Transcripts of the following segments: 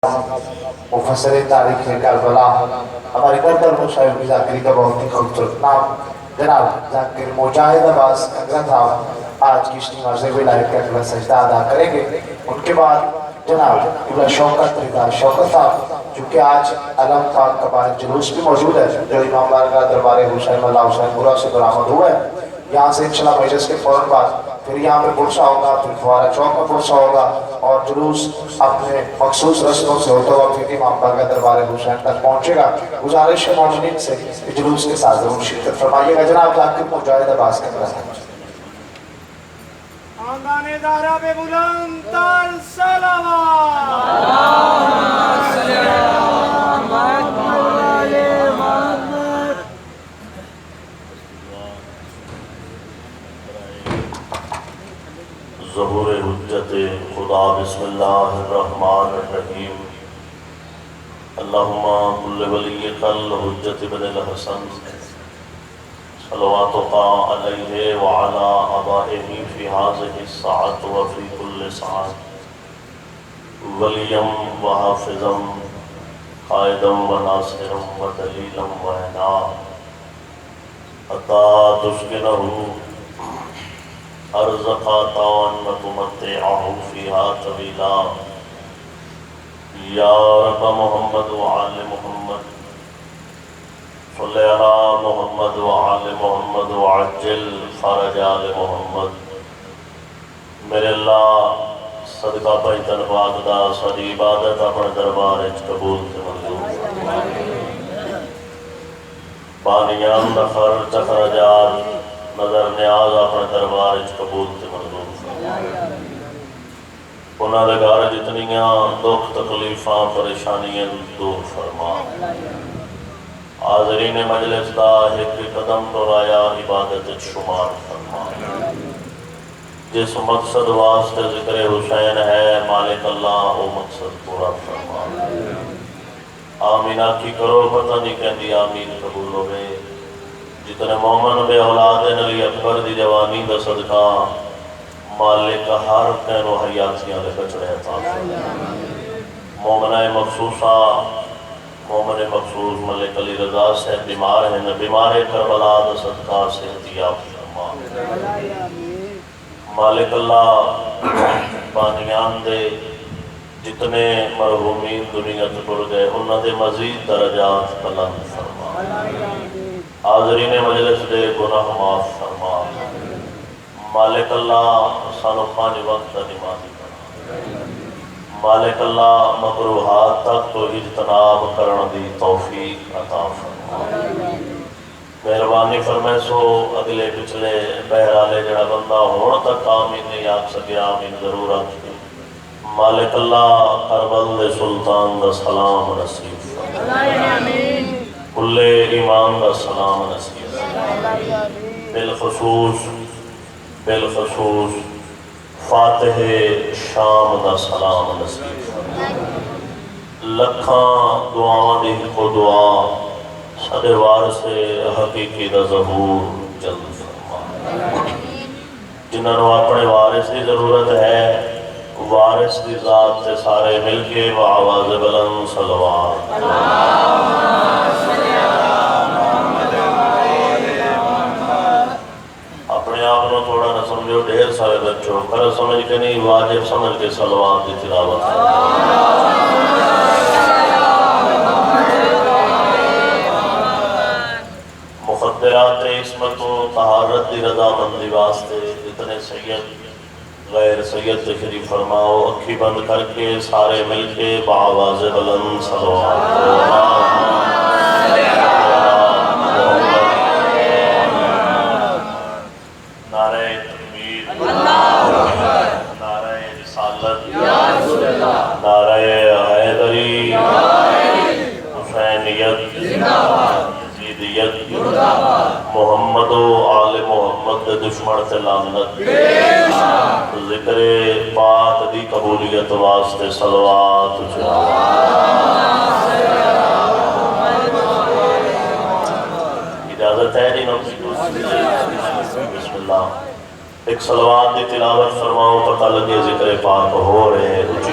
مفسر تاریخ کربلا ہمارے گردر مشاہد کی ذاکری کا بہت ہی خوبصورت نام جناب ذاکر مجاہد عباس کنگرہ صاحب آج کی اجتماع سے ولایت کا اگلا سجدہ ادا کریں گے۔ ان کے بعد جناب قبلہ شوکت رضا شوکت صاحب چونکہ آج علم پاک کا بارک جلوس بھی موجود ہے جو امام بارگاہ دربار حسین اللہ حسین پورہ سے برآمد ہوا ہے، یہاں سے انشاءاللہ مجلس کے فوراً بعد پھر یہاں پہ پرسہ ہوگا، پھر فوارہ چوک میں پرسہ ہوگا اور جلوس اپنے مخصوص رسموں سے ہوتا ہوا پھر امام بارگاہ دربار حسین تک پہنچے گا۔ گزارش ہے مومنین سے کہ جلوس کے ساتھ ضرور شرکت فرمائیے گا۔ جناب ذاکر مجاہد عباس کنگرہ صاحب خاندان زہرا پہ بلند تر صلوات۔ ظہور حجت خدا بسم اللہ الرحمن الرحیم۔ اللہم کل ولیک الحجت بن الحسن صلواتک علیہ وعلا آبائہ فی ہذہ الساعۃ وفی کل ساعۃ ولیم و حافظم قائدم و ناصرم و دلیلم و عنا حتی تسکنہ ارزقاتان و تمتعہ فیہا طویلا۔ یا رب محمد و آل محمد صلی علی محمد و آل محمد و عجل فرج آل محمد۔ میرے اللہ صدقہ پیتن پاک دا ساری عبادت اپنے دربار اچ قبول تے منظور بانیان دخر چخرجات نظر نیاز اپنے دربار اچ قبول تے منظور انہاں دے گھر جتنیاں دکھ تکلیفاں پریشانیاں دور فرما۔ حاضرین مجلس دا ایک قدم ٹرایا عبادت شمار فرما۔ جس مقصد واسطے ذکر حسین ہے مالک اللہ وہ مقصد پورا فرما۔ آمینہ کی کرو پتہ نہیں کہندی آمین قبول ہوئے۔ جتنے مومن بے اولاد نبی اکبر دی جوانی دا صدقہ مالک ہر کہنو حیاتیاں لے کچڑے عطا فرما۔ مومنہ مخصوصہ مومن مخصوص ملک علی رضا سے بیمار ہیں، بیمار کربلا دا صدقہ صحت یاب فرما۔ مالک اللہ بانیان دے جتنے مرحومین دنیا تکڑ گئے انہاں دے مزید درجات بلند فرما۔ حاضرین مجلس دے گناہ معاف فرما۔ مالک اللہ سانو 5 وقت نمازی بنا۔ مالک اللہ مکروہات تک تو اجتناب کرن دی توفیق عطا فرما۔ مہربانی فرمائے سو اگلے پچھلے بہرالے جڑا بندہ ہون تک آمین نہیں آکھ سکے آمین ضرور آکھ۔ مالک اللہ کربل دے سلطان دا سلام نصیب فرما۔ کل ایمان دا سلام نصیب فرما۔ بالخصوص فاتح شام دا سلام نصیب فرما۔ لکھاں دعاں دی کو دعا سدے وارث حقیقی دا ظہور جلد فرما۔ جنہاں نو اپنے وارث دی ضرورت ہے وارث دی ذات سے سارے مل کے وآواز بلند صلوات۔ اپنے آپ نو تھوڑا نہ سمجھو ڈھیر سارے بچوں پر سمجھ کے نہیں واجب سمجھ کے صلوات دی تلاوت مخدرات عصمت و طہارت دی رضا مندی واسطے جتنے سید غیر سید ذکری فرماؤ اکھی بند کر کے سارے مل کے بآواز بلند صلوات۔ نعرہ تکبیر، نعرہ رسالت، نعرہ حیدری، حسینیت، یزیدیت، محمد و آل محمد دشمن سے لعنت، ذکر پاک دی قبولیت واسطے صلوات اجازت ہے جی بسم اللہ ایک صلوات دی تلاوت فرماؤ پتہ لگے ذکر پاک ہو رہے اچھی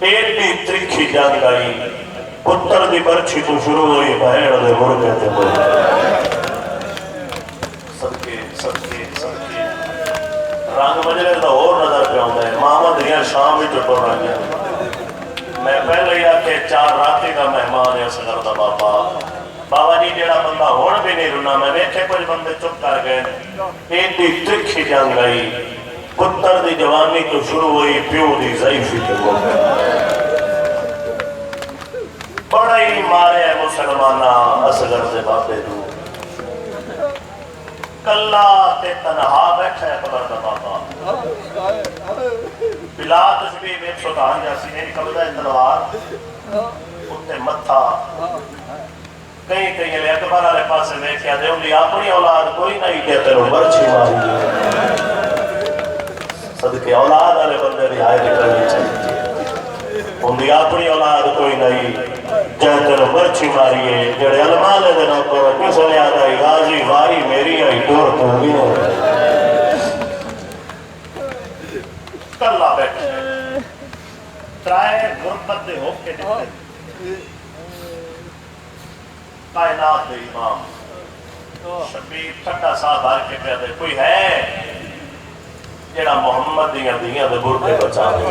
ایڈی ترکھی جنگ آئی پتر دی برچھی تو شروع ہوئی بہن دے مرغے تے مرغے صدقے صدقے صدقے رنگ مجلے دا اور نظر پہ ہوتا ہے ماما دنیا شام ہی ٹر رہی ہیں میں پہلے ہی آکے 4 راتی کا مہمان ہے اصغر دا بابا جی جیڑا بندہ ہون بھی نہیں رنا میں ویکھے کچھ بندے چپ کر گئے ایڈی ترکھی جنگ آئی پتر دی جوانی تو شروع ہوئی پیو دی ضعیفی تے مرغے بڑا ہی مارے ہے مسلمانہ اصغر سے بابے دو کلا تے تنہا بیٹھا ہے قبر دا بابا بلا تشبیہ میں سلطان جیسی میری قبضہ ہے تلوار اتے متھا کہیں کہیں لے اکبر علیہ پاسے میں کیا دے انہی اپنی اولاد کوئی نہیں کہتے رو برچی ماری صدقے اولاد علیہ بندے بھی آئے نکلنی چاہیے انہی اپنی اولاد کوئی نہیں جہتے رو برچی ماری ہے جڑے علمالے دے نوکر کس نے آدھائی غازی واری میری آئی دور تو بھی ہو کلا بیٹھے ترائے غربت دے ہو کے دیتے کائنات دے امام شبیر ٹھنڈا صاحب آر کے پیادے کوئی ہے جیڑا محمد دیاں دے برکے بچا دے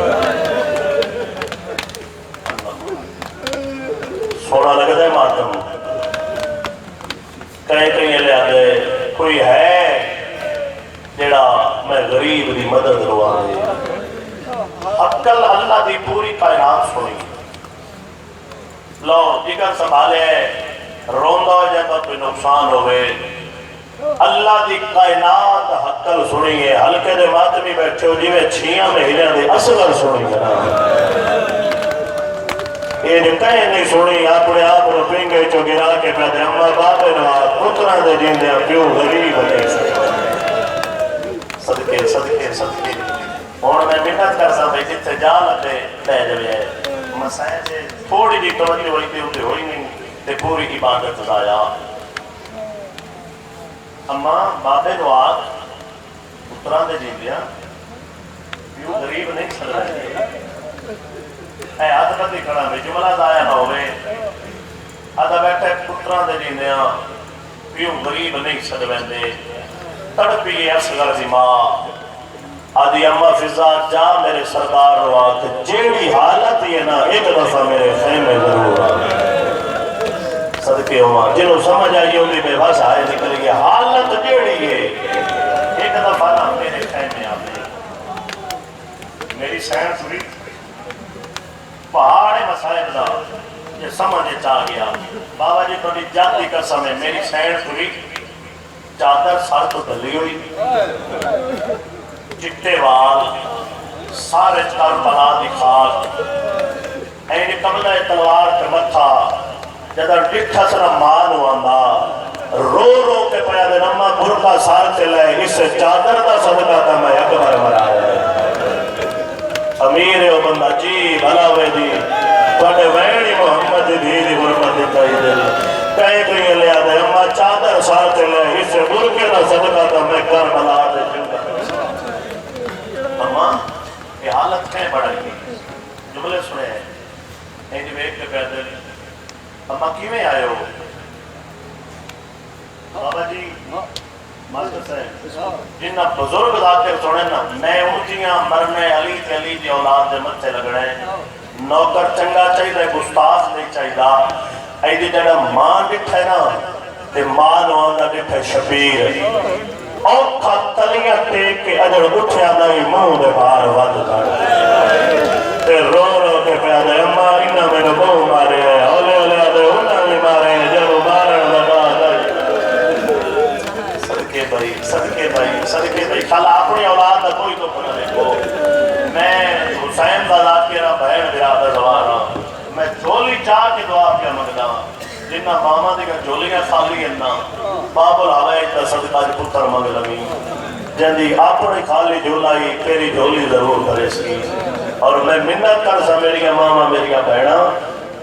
سونا لگتا ہے ماتم کہیں کہیں لے آدھے کوئی ہے جیڑا میں غریب دی مدد روا دے عقل اللہ دی پوری کائنات سنی لو جگر سنبھالے روندہ ہو جائے تو کوئی نقصان ہوئے اللہ دی کائنات عقل سنی ہے ہلکے دے ماتمی بیٹھے ہو جی میں 6 مہینے دے اصغر سنی ہے یہ جو کہیں نہیں سنی اپنے آپ رو پنگے چو گرا کے پیدے اما بابے نواز پترہ دے جین دے پیو غریب ہے صدقے صدقے صدقے اور میں منت کر سا بھئی جتے جا لگے لے جوئے مسائل سے تھوڑی جی توجہ ہوئی تھی ہوتے ہوئی نہیں تے پوری عبادت ضائع اما بابے نواز پترہ دے جین دیا پیو غریب نہیں چل رہے اے آدھ پتی کھڑا میں جملہ ضائع نہ ہوئے آدھا بیٹھے پترہ دے جین دیا پیو غریب نہیں چل رہے تڑپی اصغر دی ماں آدھی اممہ فضا جا میرے سردار روا کہ جیڑی حالت یہ نا ایک دفعہ میرے خیمے ضرور آگے صدقے ہوا جنہوں سمجھ آئی ہوئی بے بس آئے نکل گیا حالت جیڑی ہے ایک دفعہ نا میرے خیمے آگے میری سین سوری پہاڑے مسائل دا یہ سمجھے چاہ گیا بابا جی تو جاتی قسم ہے میری سین سوری چادر سار تو دلی ہوئی چٹے وال سارے چکر بلا دکھاک اینی قبلہ تلوار پہ متھا جدر ڈٹھا سر مانو آندہ رو رو کے پیادے نمہ برکا سار چلے اس سے چادر دا صدقہ تا میں اکبر مرایا امیر او بندہ جی بھلا ہوئے دی توڑے وینی محمد دی دی برکت دکھائی دل کہیں کہیں لے آدھے اما چادر سار چلے اس سے برکے دا صدقہ تا میں کر بلا دے اماں یہ حالت کہیں بڑھائی گئی جملے سنے ہیں اینی بیک کے پیدل اماں کیویں آئے ہو بابا جی مالک سے جنہ بزرگ ذاکر سنے نا میں اونچیاں مرنے علی تے علی دی اولاد دے متھے لگڑے نوکر چنگا چاہیے گستاخ نہیں چاہیے ایدی جڑا ماں ڈٹھے نا تے ماں نواندہ ڈٹھے شبیر اوکھا تلیاں ٹیک کے اجڑ اٹھیا نہیں منہ دے بار ود کر تے رو رو کے پیادے اما انہا میں نے بہو مارے ہیں اولے اولے آدھے انہا میں مارے ہیں جب مارن لگا دائی صدقے بھائی خالا اپنی اولاد دا کوئی تو پنہ دیکھو میں حسین دا ذاکرہ بہن برادر زوارا میں جھولی چاہ کے دعا کیا مگدہ جنہ ماما دیکھا جھولیاں خالی انہا باب العوائے تا صدقہ دی پتر مگ لگی جندی اپنی خالی جھولائی تیری جھولی ضرور کرے سکی اور میں منت کر سا میری ماما میری بہنا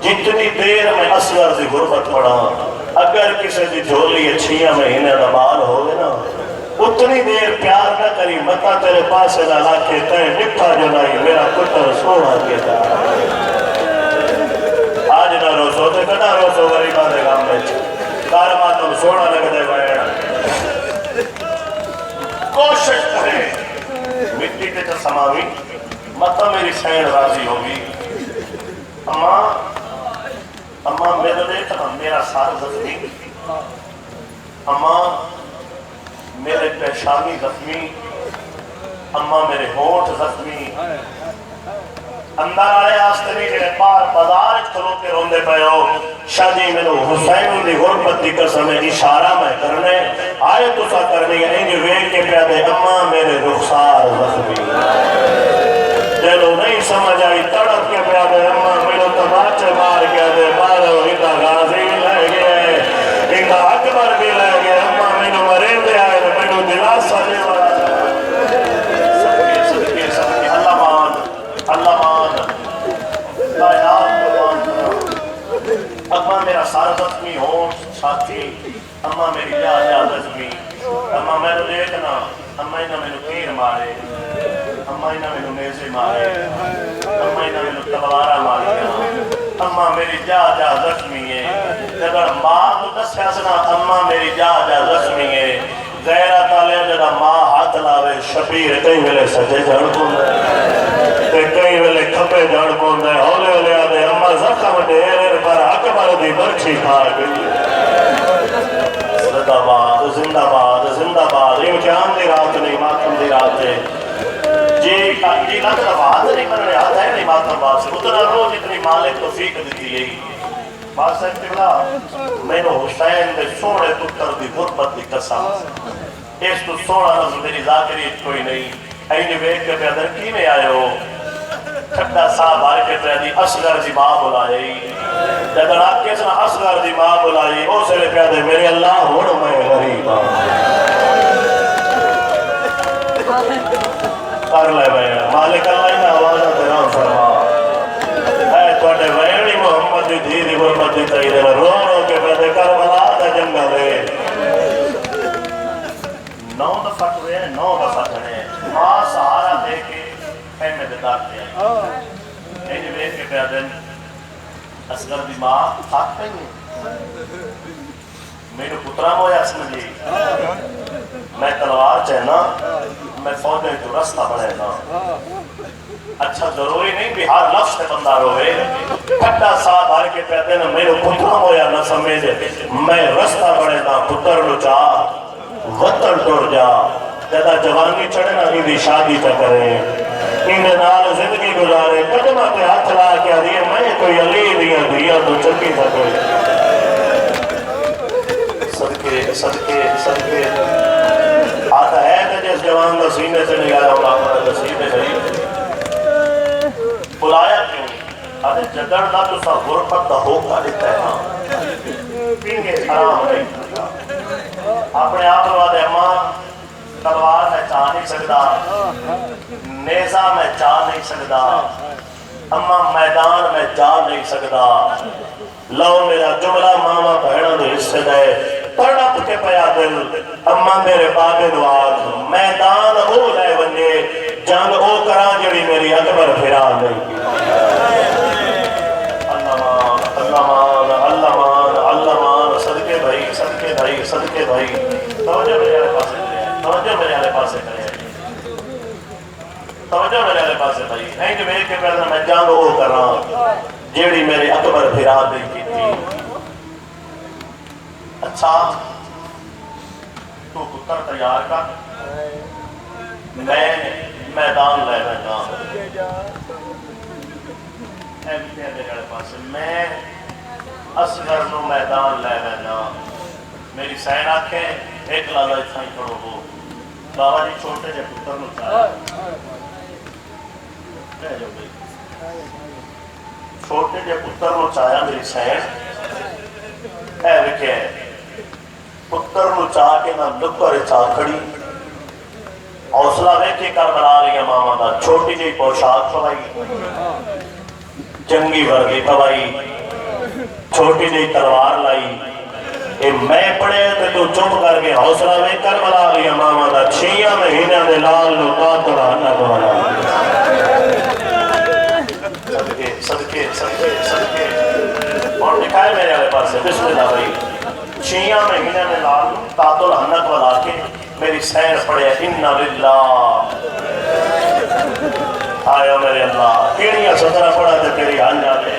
جتنی دیر میں اصغر دی غربت پڑا اگر کسی دی جھولی 6 مہینے دبال ہوئے نا اتنی دیر پیار نہ کری متا تیرے پاس نہ لاکھے تین نکھا جو نہیں میرا پتر سونا کے دا کٹا رو سو غریباں دے غم وچ کارواں تم سونا لگدے وین کوشش کرے مٹی تے سماوی مت میری سین راضی ہوگی اماں میرے دیکھنا میرا سار زخمی اماں میرے پیشانی زخمی اماں میرے ہونٹ زخمی اندر آئے آستنی جڑے پار بازار کھلوتے روندے پے ہو شادی مینو حسین دی غربت دی قسم اشارہ میں کرنے آئے تسا کرنی انج ویکھ کے پیادے اماں میرے رخسار زخمی جلو نہیں سمجھ آئی تڑپ کے پیادے اماں مینو تماچے مار کے دے بارو ہندا غازی بھی لے گئے ہندا اکبر بھی لے گئے اماں مینو مرے دے آئے مینو دلاسا دے والا صدقے اللہ مان کائنات کو مان اماں میرا سارا زخمی ہو ساتھی اماں میری جا زخمی اماں میں دیکھنا اماں انہاں میں تیر مارے اماں انہاں میں نیزے مارے اماں انہاں میں تلوارا ماریا اماں میری جا زخمی ہے جب ماں کو دسیا سنا اماں میری جا زخمی ہے غیرت والے جڑا ماں ہاتھ لاوے شبیر کئی ویلے سجے جڑ پوندے تے کئی ویلے کھپے جڑ پوندے ہولے ہولے آدے اماں زخم ڈھیر پر اکبر دی برچھی کھا گئی زندہ باد زندہ باد زندہ باد امتحان دی رات نہیں ماتم دی رات ہے جی لگ رواز نہیں کرنے آتا ہے نہیں ماتم باد سے اتنا روز اتنی مالک توفیق دیتی ہے بات صاحب قبلہ میں نے حسین دے سوڑے پتر دی غربت دی قسم اس تو سوڑا لفظ میری ذاکری کوئی نہیں اینی ویک کے پیادر کی میں آئے ہو کھٹا صاحب آئے کے پیادی اصغر دی ماں بلائی جب آپ کس نے اصغر دی ماں بلائی او سے لے پیادے میرے اللہ ہوڑ میں غریب کر لے بیان مالک اللہ ہی آوازہ تیران فرما اے توڑے ویڑی محمد دی دھی غربت دی تائی دے رو رو کے پیادے کربلا دا جنگل ہے 9 دفعہ ہوئے 9 دفعہ کھڑے ماں سہارا دے کے احمد دار دے آئی اینی ویک کے پیادن اصغر دی ماں خاک پہ نہیں میرے پترہ مویا سمجھے میں تلوار چہنا میں فوجیں تو رستہ بڑھے نا اچھا ضروری نہیں بھی ہر لفظ سے بندہ روئے کھٹا ساتھ آر کے پیادن میرے پترہ مویا نہ سمجھے میں رستہ بڑھے نا پتر لو چاہ وطن ٹوڑ جا جدا جوانی چڑھنا ہی دی شادی تا کریں اندے نال زندگی گزارے قدمہ تے ہاتھ لا کیا دیئے میں کوئی علی دیا دیا تو چکی تھا کوئی صدقے آتا ہے کہ جس جوان دا سینے سے نگایا ہوگا ہمارا نصیب شریف بلایا کیوں آتے جگڑ دا تو سا غربت دا ہوگا دیتا ہے پینگے حرام نہیں کرتا اپنے آپ روادے اماں تلوار میں چاہ نہیں سکتا نیزہ میں چاہ نہیں سکتا اماں میدان میں جا نہیں سکتا لو میرا جملہ ماما بہنوں دے حصے دے تڑپ کے پیا دل اماں میرے بابے دعات میدان او لے ونجے جنگ او کرا جڑی میری اکبر پھرا نہیں اللہ مان صدقے بھائی توجہ میرے آلے پاسے کریں توجہ میرے آلے پاسے بھائی اینج میرے کے پہلے میں جانگ او کر رہا ہوں جیڑی میری اکبر پھرا دی کی تھی اچھا تو پتر تیار کر میں میدان لے رہا میرے پاس میں اصغر نو میدان لے رہا میری سین آنکھیں ایک لالا اتھائی پڑھو ہو بابا جی چھوٹے جے پتر نو چاہا چھوٹے جے پتر نو چاہیا میری سین اے وکے پتر نو چاہ کے نہ لکر چاہ کھڑی حوصلہ ویکھے کر بنا رہی ہے ماما دا چھوٹی جی پوشاک پوائی جنگی ورگی پوائی چھوٹی جی تلوار لائی اے میں پڑے تو چپ کر کے حوصلہ ویکھ کر بنا رہی ہے ماما دا 6 مہینے دے لال نو قاتل نہ بنا صدقے اور دکھائے میں بسم اللہ بھائی 6 مہینے میں لال تات الحنک والا کے میری سین پڑے انا للہ آیا میرے اللہ کیڑیاں سترہ پڑا دے تیری آنجا دے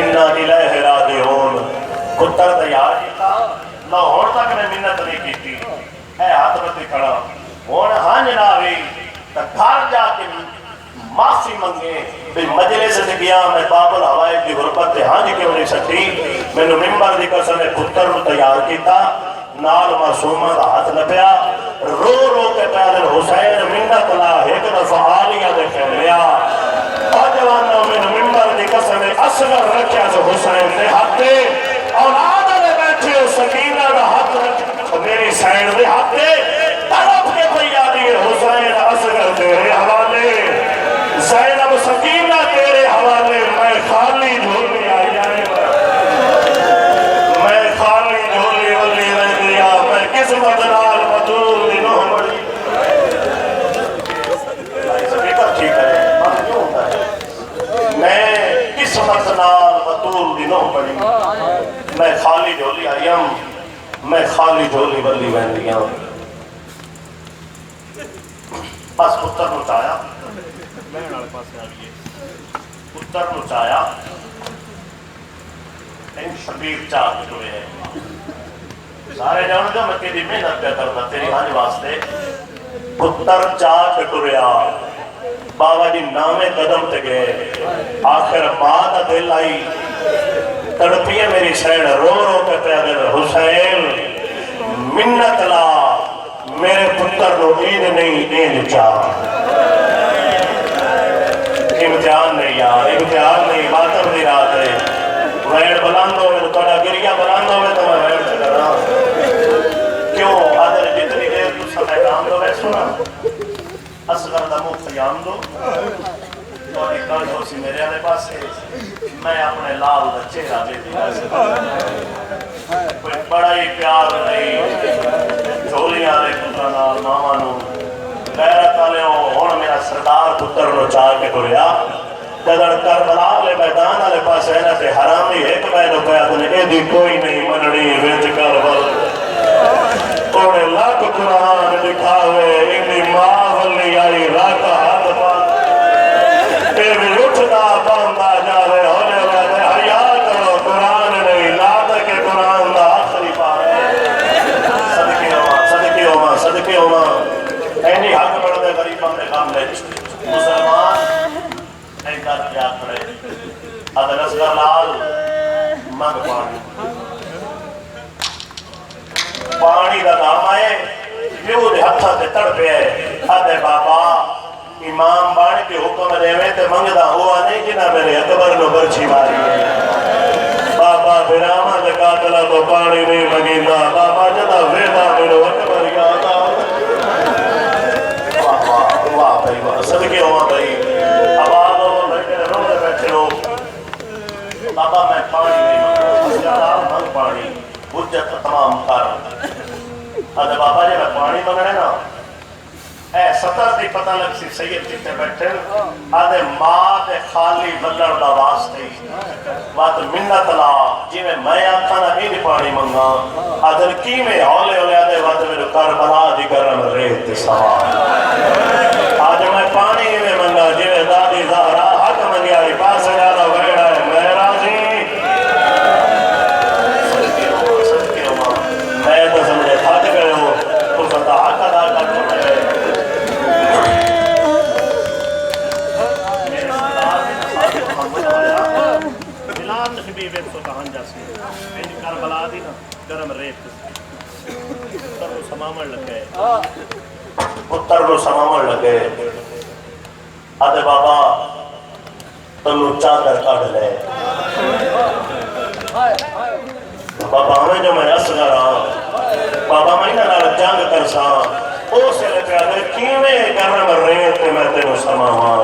انا الہ راجعون کتر تیار کیتا لاہور تک میں منت نہیں کیتی اے ہاتھ رتی کھڑا ہون ہاں جنابی تا گھر جا کے معافی منگے بھی مجلس سے گیا میں باب الحوائج کی غربت تے ہاں جی کیوں نہیں سکتی میں نے ممبر دی قسم پتر نو تیار کیتا نال معصومہ دا ہاتھ لپیا رو رو کے پیادر حسین منت لا ایک دفعہ آلیہ دے خیلیا جوانوں میں نے ممبر دی قسم اصغر رکھیا جو حسین دے ہاتھ دے اور آدھا دے بیٹھے سکینہ دا ہاتھ رکھ میری سین دے ہاتھ دے طرف کے پیادی حسین اصغر تیرے حوالے زینب سکینہ تیرے حوالے میں خالی جھولی آئی جائے میں خالی جھولی ولی رہ دیا میں قسمت نال بطول دنوں بڑی سپیکر ٹھیک ہے بات کیوں ہوتا ہے میں قسمت نال بطول دنوں بڑی میں خالی جھولی آئی ہوں میں خالی جھولی ولی رہ دیا بس پتر نچایا پتر نچایا ان شبیر چاہ ہوئے ہیں سارے جانے جو میں تیری محنت پہ کرتا تیری ہاں واسطے پتر چاہ ٹریا بابا جی نامے قدم تے گئے آخر بعد دل آئی تڑپیے میری سین رو رو کے پیادر حسین منت لا میرے پتر نو عید نہیں عید چاہ امتحان نہیں یار امتحان نہیں ماتم دی رات ہے ویڑ بلاندو میں تو گریا بلاندو میں تو میں ویڑ چکر رہا کیوں آدھر جتنی دیر تو سمیں کام دو میں سنا اصغر دمو قیام دو اور ایک کانٹ ہو سی میرے آنے پاس سے میں اپنے لال بچے راجے دیا سے کوئی بڑا ہی پیار نہیں جھولی آلے کترانا نامانو غیرت آلے ہون میرا سردار پتر نو چاہ کے گریا جدر کربلا لے میدان آلے پاس ہے نا تے حرامی ایک میں نو پیا تنے اے دی کوئی نہیں مننی ویچ کربل اوڑے لاکھ قرآن دکھاوے انہی ماں ولی آئی راکہ ہاتھ پاس اے بھی اٹھنا باندھا جاوے ہونے والے حیاء کرو قرآن نہیں لاد کے قرآن دا آخری پاس صدقے ہوما اینی حق بڑھتے غریبوں نے کام لے مسلمان این کر کیا کھڑے ادھر اصغر لال منگ پانی دا نام آئے پیو دے ہتھا تے تڑ پہ آدھے بابا امام بان کے حکم دے میں تے منگ دا ہوا نہیں کہ نہ میرے اکبر نو برچی ماری ہے بابا براما دے قاتلہ تو پانی نہیں منگیندہ بابا جدا ویدہ میرے اکبر یاد صدقے ہوا بھائی آواز ہو بیٹھے رو دے بیٹھے ہو بابا میں پانی نہیں مانگا اسکرال منگ پانی حجت تمام کر آدھے بابا جی میں پانی منگنے نا اے ستر دی پتہ لگ سی سید جیتے بیٹھے آدھے ماں دے خالی بلڑ دا واسطے بات منت لا جی میں آکھا نا ہی پانی منگا آدھے کی میں ہولے ہولے آدھے بات میرے کربلا دی گرم ریت سوال آج میں پانی میں منگا جی میں دادی زہرا حق منگیا ہی پاس جانا ویڑا ہے میں راضی صدقے ہوا میں تو سمجھے تھک گئے ہو تو ستا حق ادا کر دو کربلا دی نا گرم ریت پتر کو سمامر لگے پتر کو سمامر لگے آدھے بابا تنو چادر کڑ لے بابا ہمیں جو میں اصغر ہاں بابا میں نال جنگ کرسا او سے لے پیادے کیویں گرم ریت میں تینو سماواں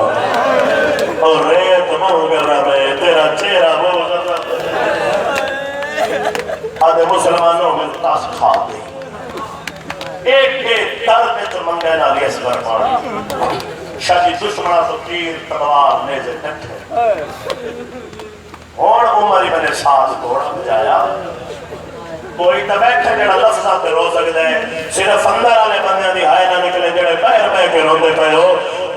اور ریت مو گرم ہے تیرا چہرہ وہ گرم آدھے مسلمانوں میں تاس کھا دے ایک کے درد تو منگے نہ لیے اصغر پانی شاہی دشمنہ تو تیر تلوار نیزے کٹھے اور عمر ابن سعد گھوڑا بجایا کوئی تو بیٹھے جڑا لفظہ پہ رو سکتا ہے صرف اندر والے بندے دی ہائے نہ نکلے جڑے پیر پہ کے روندے پے ہو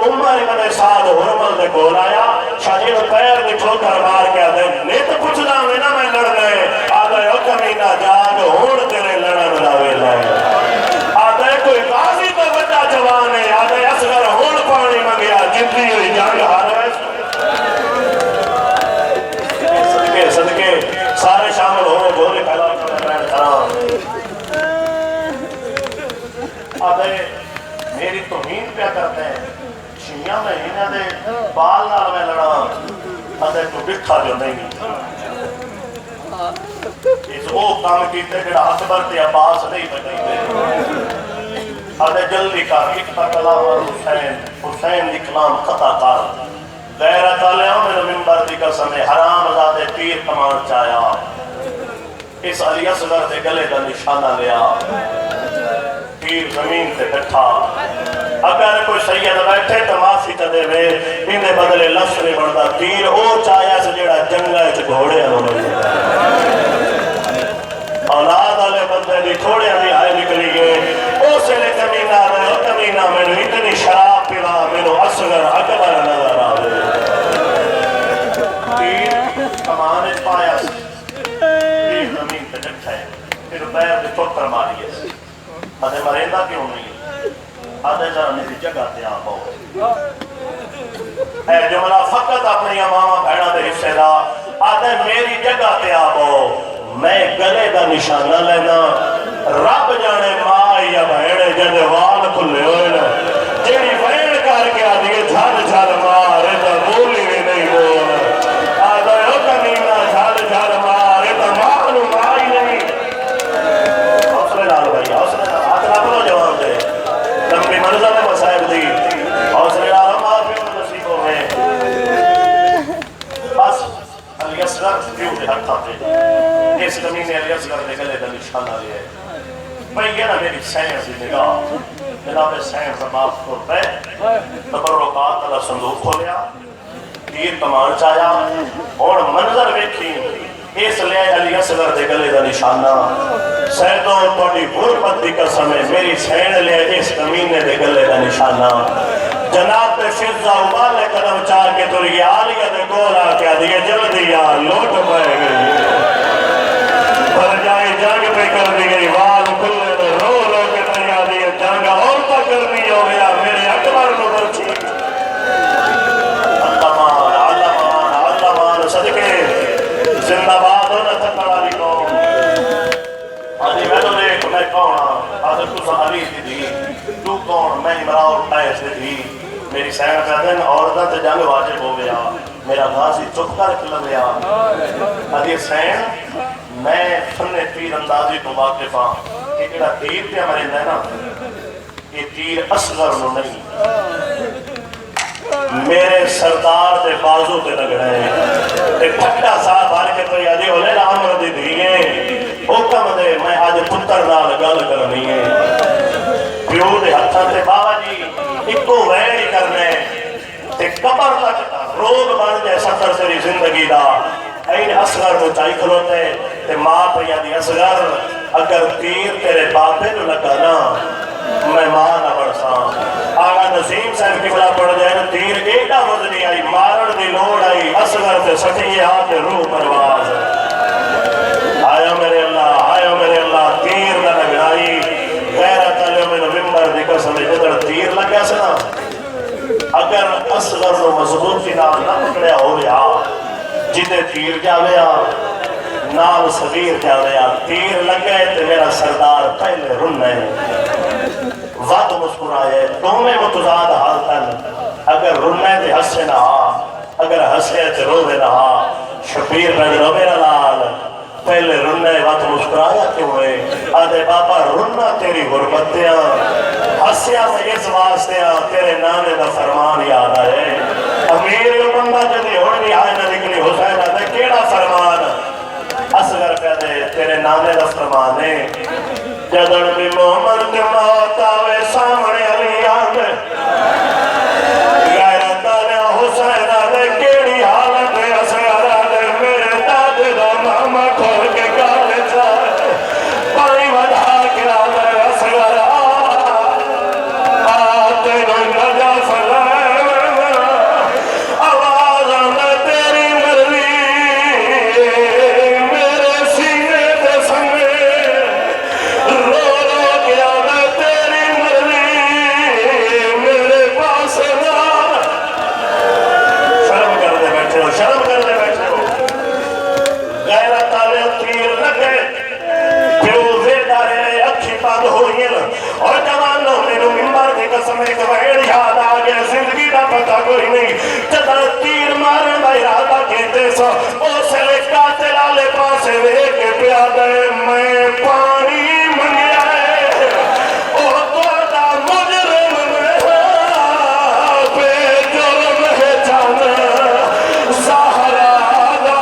عمر ابن سعد ہرمل دے کول آیا شاہی نے پیر دی ٹھوکر مار کے آدھے نہیں تو کچھ نہ میں نہ میں لڑ گئے آدھے او کمینہ جاگ ہون تیرے لڑن دا ویلا ہے آدھے کوئی قاضی تو بچہ جوان ہے آدھے اصغر ہون پانی منگیا جنتی ہوئی جنگ ہار ہے صدقے سارے شامل ہو جھولے پھیلا کر بیٹھ کرام آدھے میری توہین پہ کرتے ہیں شیعہ میں انہیں دے بال نال میں لڑا آدھے تو بٹھا جو نہیں اس وہ کام کیتے جڑا اکبر تے عباس نہیں بنائی آدھے جلدی کر اکتا کلام حسین حسین اکلام قطع کر غیرت علیہ میں ممبر دی قسم حرام ذات تیر کمان چایا اس علی اصغر دے گلے دا نشانہ لیا تیر زمین تے بٹھا اگر کوئی سید بیٹھے تو معافی تدے وے انہیں بدلے لفظ نہیں بڑھتا تیر او چایا سے جڑا جنگا چ گھوڑے انہوں اولاد والے بندے دی تھوڑے دی آئے نکلی گئے اسے لے کمینہ میں نے اتنی شراب پیلا میں نے اصغر اکبر نظر آئے تیر کمانے پایا تیر زمین پہ جٹھا ہے پھر پیر دے ٹوکر ماری ہے آدھے مریندا کیوں نہیں آدھے ذرا میری جگہ تے آ پاؤ اے جملہ فقط اپنی امامہ بھیڑا دے حصے دا آدھے میری جگہ تے آ پاؤ میں گلے دا نشانہ لینا رب جانے ماں یا بھیڑے جدے وال کھلے ہوئے نا جیڑی بھیڑ کر کے آدھے جھل جھل مارے تا بولی بھی نہیں بول آدھے او کمینہ جھل جھل مارے تا معلوم آئی نہیں حوصلے لال بھائی حوصلے لال ہاتھ رب لو جواب دے لمبی منظر میں مسائب دی حوصلے لال ہم آپ بھی نصیبوں میں بس علی اصغر دیو دے حق آتے اس کمینے علی اصغر دے گلے دا نشانہ لیا ہے بھئی نا میری سین سی نگاہ جناب سین زباف کو پہ تبرکات اللہ صندوق کھولیا تیر کمان چایا اور منظر ویکھی اس لئے علی اصغر دے گلے دا نشانہ سیدوں توڑی غربت دی قسم ہے میری سین لئے اس کمینے دے گلے دا نشانہ جناب پہ فضا ابالے قدم چاہ کے توری آلیہ دے گولا کیا دیئے جلدی یا لوٹ پائے گئی بھر جائے جنگ پہ کر دی گئی وال کھلے دے رو رو کے تیار دیئے جنگ اور پہ کر دی ہو گیا میرے اکبر نظر چھی اللہ مان صدقے زندہ باد ہونا تکڑا لی کون آجی میں تو دیکھ میں کون آدھر تو سہاری تھی دی تو کون میں امراؤ اٹھائے سے تھی میری سین کہتے ہیں عورتہ تے جنگ واجب ہو گیا میرا غازی چپ کر کھل گیا آدھی سین میں فن تیر اندازی تو واقف ہاں کہ کڑا تیر پہ ہمارے اندر نا یہ تیر اصغر نو نہیں میرے سردار دے بازو تے لگ رہے ہیں تے پھٹا صاحب آنے کے تو یادی ہو لے رامر دی دیئے حکم دے میں آج پتر نال گل کرنی ہے پیو دے ہتھا تے بابا جی ایکو ویڑی کرنے تے قبر تک روگ بن جائے سفر تیری زندگی دا این اصغر کو چاہی کھلوتے تے ماں پہ یادی اصغر اگر تیر تیرے باپے نو لگانا میں ماں نہ بڑھسا آگا نظیم صاحب کی بلا پڑھ جائے تیر ایڈا وزنی آئی مارن دی لوڑ آئی اصغر تے سٹھیے آتے روح پرواز آیا میرے اللہ تیر نہ لگائی غیرت علیہ میں نومبر دی قسم جدر تیر لگیا سنا اگر اصغر نو مضبوطی نام نہ پکڑیا ہو رہا جدے تیر جاویا نال صغیر جاویا تیر لگے تے میرا سردار پہلے رننے وقت مسکرائے دومیں متضاد حالتاً اگر رننے تے ہسے نہ اگر ہسے تے روے نہ شبیر بن رو میرا لال پہلے رننے وقت مسکرایا کیوں ہے آدھے بابا رننا تیری غربتیاں ہسیا میں اس واسطیاں تیرے نانے دا فرمان یاد آئے امیر جو بندہ جدی ہوڑی آئے نہ نکلی حسین آدھے کیڑا فرمان اصغر کہتے تیرے نانے دا فرمان ہے جدن بھی محمد کے موت آوے سامنے علی آدھے غیرت آلے حسین آدھے کیڑی حالت ہے اصغر آدھے میرے سا اسے لے قاتل آلے پاسے وے کے پیا دے میں پانی منگیا ہے او توڑا مجرم میں بے جرم ہے جانا سہارا دا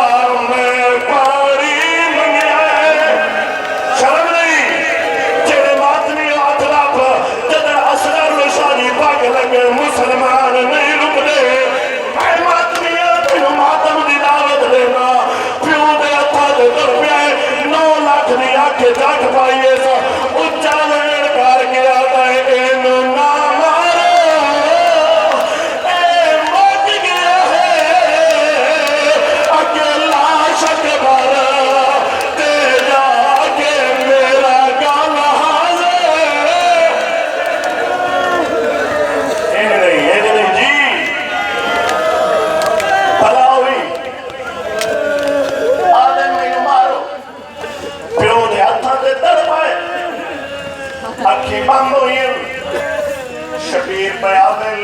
میں پانی منگیا ہے شرم نہیں جڑے ماتمی آتلا پا جدر اسرار رشانی پاک لگے مسلمان نہیں رک دے میں ماتمی آتلا ماتم دی دعوت دینا پیو دے اتھا دے در پیائے 9 لاکھ دی آنکھیں جاک پائیے سا اچھا ویر کار کیا دائے اینو نہ مارو اے موت گیا ہے اکیلا شک بارا تے جا کے میرا گانا حاضر یہ نہیں جی بھلا ہوئی آدم میں مارو پیو دے ہاتھاں دے در پائے اکھی بند ہوئی شبیر پہ عادل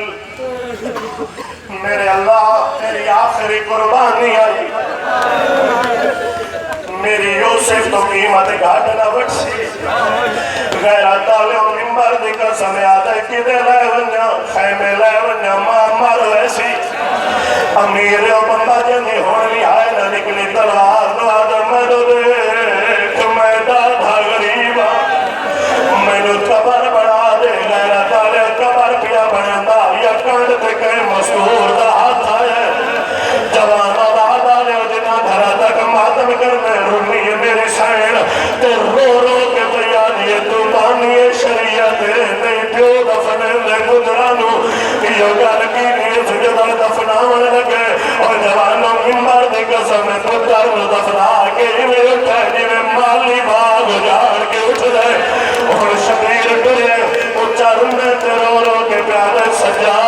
میرے اللہ میری آخری قربانی آئی میری یوسف تو قیمت گھاٹ نہ بٹسی غیرات آلے و ممبر دی قسم یاد ہے کہ دے لائے ونیا خیمے لائے ونیا ماں مر ویسی امیر و بندہ جنی ہونی آئے نہ نکلی تلوار نو آدم میں دو دیکھ میں دادا غریبا میں نو قبر بڑھا دے غیرات آلے قبر پیا بڑھندا یا کنڈ تے کئی مستور دا ہاتھ آئے جوان اولاد آلے و جنا دھرا تک ماتم کرنے رونی میرے سین تے رو رو کے بیانی تمانی شریعت نہیں پیو دفنے لے گجرانو یہ گل کی نیے سجدہ دفناون لگے اور جوانوں ممبر دی قسم پتر دفنا کے میں اٹھے جویں مالی باغ جاڑ کے اٹھ گئے اور شبیر ڈرے اچھا رونے تے رو رو کے پیارے سجا